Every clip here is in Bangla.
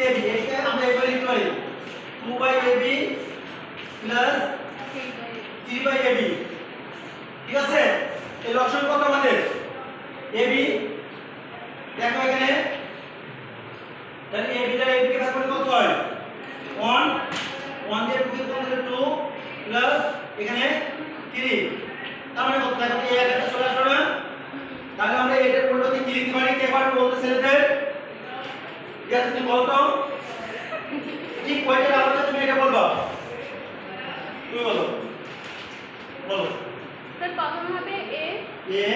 এবি এটাকে আমরা এভাবে লিখতে পারি 2/ab প্লাস 3/ab। ঠিক আছে, এই লসাগু কত আমাদের এবি, দেখো এখানে তাহলে এবি দ্বারা এবি কে ভাগ করলে কত হয় 1 1 দিয়ে 2 কে গুণ করলে 2 প্লাস এখানে 3, তার মানে কত দেখো এই একটা চলে আসলো না। তাহলে আমরা এটার পরিবর্তে কি লিখতে পারি, কে পারবে বলতে ছেলেদের? ঠিক আছে, তুমি বলো তো ঠিক কয়টা আলাদা, তুমি এটা বলবা, তুমি বলো বলো। স্যার প্রথম হবে a a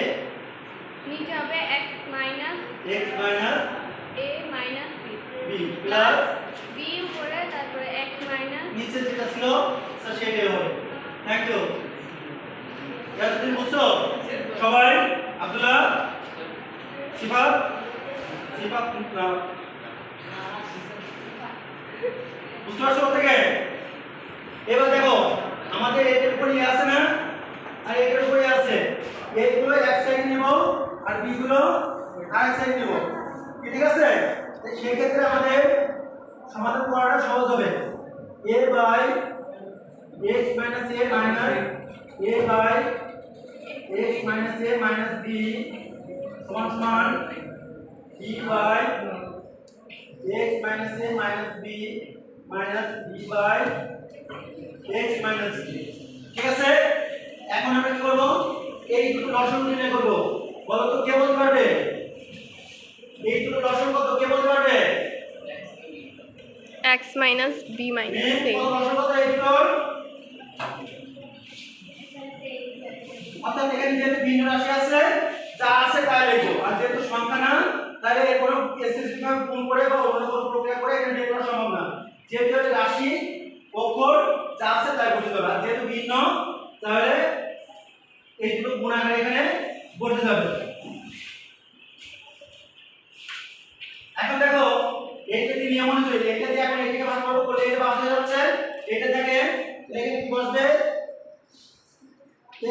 নিচে হবে x minus x minus a minus b b plus b উপরে তারপরে x মাইনাস নিচে যেটা ছিল স্যার সেটাই হবে। Thank you. এবার তুমি বুঝছো সবাই? আব্দুল্লাহ, সিফাত সিফাত বুঝতে পারছো থেকে? এবার দেখো আমাদের এটার উপরে আছে না, আর এটার উপরে আছে, এইগুলো এক সাইড নিব আর বি গুলো আরেক সাইড নিব, ঠিক আছে? সেই ক্ষেত্রে আমাদের সমাধান করাটা সহজ হবে। a by x minus a minus a by x minus a minus b সমান সমান b by x minus a minus b minus b by x minus b। ঠিক আছে, এখন আমরা কি করব, এই দুটো লসাগু নির্ণয় করব। বলো তো কে বলতে পারবে এই দুটো লসাগু কত, কে বলতে পারবে? x minus b minus a কত লসাগু কত এই দুটোর? অর্থাৎ এখানে যেহেতু ভিন্ন রাশি আছে, যা আছে তাই লিখবো, আর যেহেতু সংখ্যা না তাহলে এর কোনো স্পেসিফিক ভাবে গুণ করে বা অন্য কোনো প্রক্রিয়া করে এখানে বের করা সম্ভব না। যেহেতু এটা রাশি অক্ষর যা আছে তাই বসে যাবে, আর যেহেতু ভিন্ন তাহলে এই দুটো গুণাকার এখানে বসে যাবে। এখন দেখো এই যে নিয়ম অনুযায়ী এটা দিয়ে এখন এটাকে ভাগ করব, করলে এটা বাদ হয়ে যাচ্ছে, এটা থেকে এখানে কি বসবে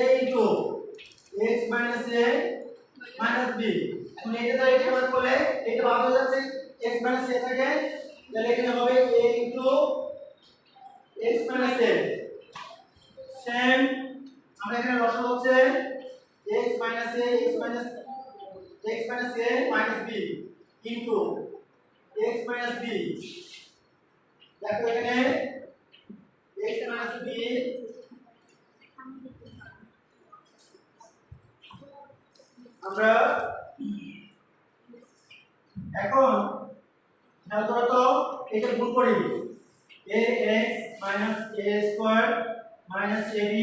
a into x minus a minus b। এখন এটা দ্বারা এটা ভাগ করলে এটা বাদ হয়ে যাচ্ছে, x minus a থেকে তাহলে এখানে হবে a into x minus a। Same আমরা এখানে লসাগু হচ্ছে x minus a x minus a minus b into x minus b। দেখো এখানে x minus b আমরা এখন খেয়াল করো তো এটা গুণ করি, ax minus a square minus ab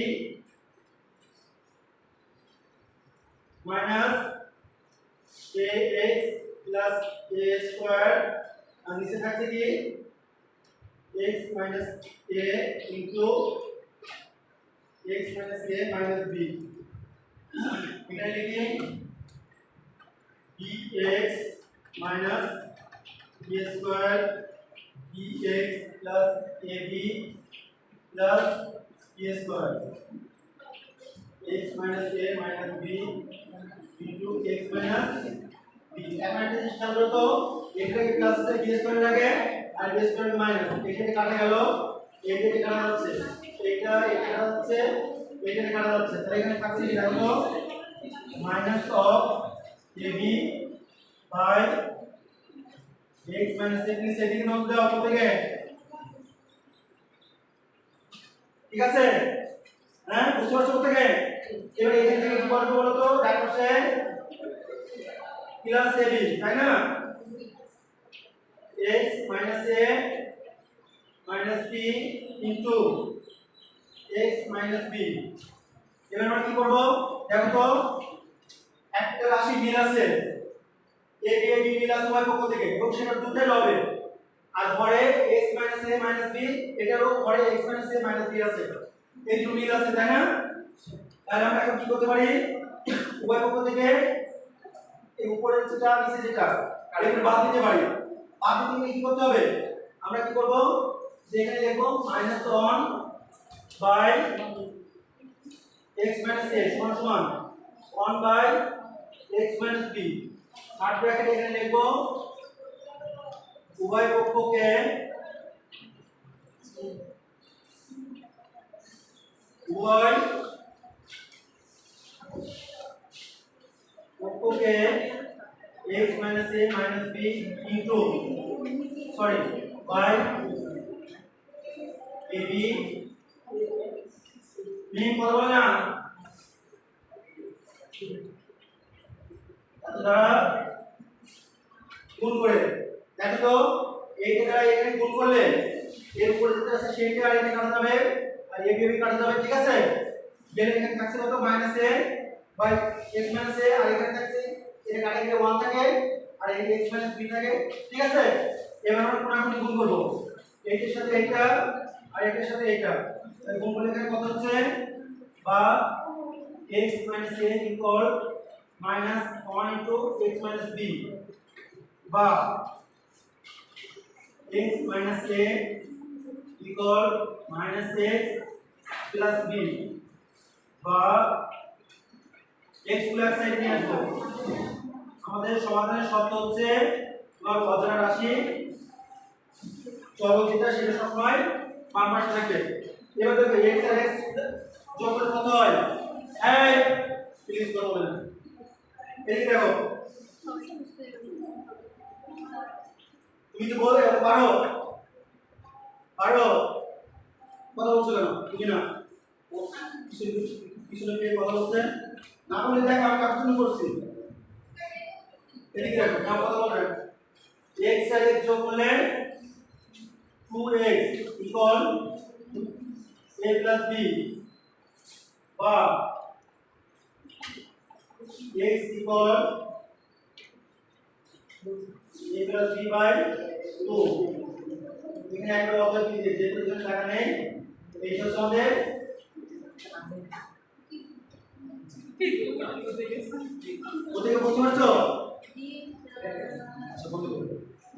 minus ax plus a square, আর নিচে থাকছে কি x minus a into x minus a minus b। এখানে লিখি bx minus b square bx plus ab plus b square x minus a minus b into x minus b। এখন এটা চেষ্টা করো তো, এটাকে প্লাস আছে b স্কয়ার লাগে আর b স্কয়ার মাইনাস, এখানে কাটা গেল, এইটাকে কাটা যাচ্ছে, এটা কাটা যাচ্ছে, এখানে কাটা যাচ্ছে, তাহলে এখানে থাকছে কি দেখো minus of ab by x minus a নিচে এদিকে নোট দাও কত থেকে, ঠিক আছে? হ্যাঁ বুঝতে পারছো কত থেকে? এবারে এখান থেকে কি করবে বলো তো, ডান পাশে প্লাস ab তাই না, x minus a minus b into x minus b। এবার আমরা কি করব দেখো তো, একটা রাশি মিল আছে a b মিল আছে উভয় পক্ষ থেকে এবং সেটা দুটোই লবে, আর ঘরে x a b এটারও ঘরে x a b আছে, এই দুটো মিল আছে তাই না? তাহলে আমরা এখন কি করতে পারি, উভয় পক্ষ থেকে এই উপরের যেটা নিচে যেটা এগুলো বাদ দিতে পারি। বাদ দিতে কি করতে হবে, আমরা কি করব যে এখানে লিখব -1 বাই x a সমান সমান 1 বাই x b, থার্ড ব্র্যাকেটে এখানে লিখব উভয় পক্ষকে উভয় পক্ষকে x minus a minus b into sorry by ab b কত বলে না এত দ্বারা গুণ করে দেখো তো এইটা দ্বারা এখানে গুণ করলে এর উপরে যেটা আছে সেইটা আর এটা কাটা যাবে আর a b কাটা যাবে ঠিক আছে গেলে এখানে থাকছে কত minus a by x minus a আর এখানে থাকছে এটা কাটে গেলে 1 থাকে আর এই x minus b থাকে ঠিক আছে এবার আমরা কোনাকুনি গুণ করব এইটার সাথে এইটা আর এটার সাথে এইটা তাই গুণ করলে এখানে কত হচ্ছে বা x minus a equal minus 1 into x minus b বা x minus a equal minus x plus b বা x গুলো এক সাইডে নিয়ে আসবো আমাদের সমাধানের শর্ত হচ্ছে তোমার অজানা রাশি চলক যেটা সেটা সবসময় বাম পাশে থাকবে এবার দেখো x আর x যোগ করলে কত হয় এই প্লিজ করো না এই দেখো তুমি কি বলবে পারো পারো কথা বলছো কেন তুমি না পিছনে গিয়ে কথা বলছেন না বলে দেখ আমি কাজ শুরু করছি এদিকে দেখো না কথা বলবেন x আর x যোগ করলে 2x equal a plus b বা x equal a plus b by 2 এখানে একটা অর্থাৎ কি যে যেহেতু এখানে টাকা নেই এইটা সঙ্গে ওদিকে বুঝতে পারছো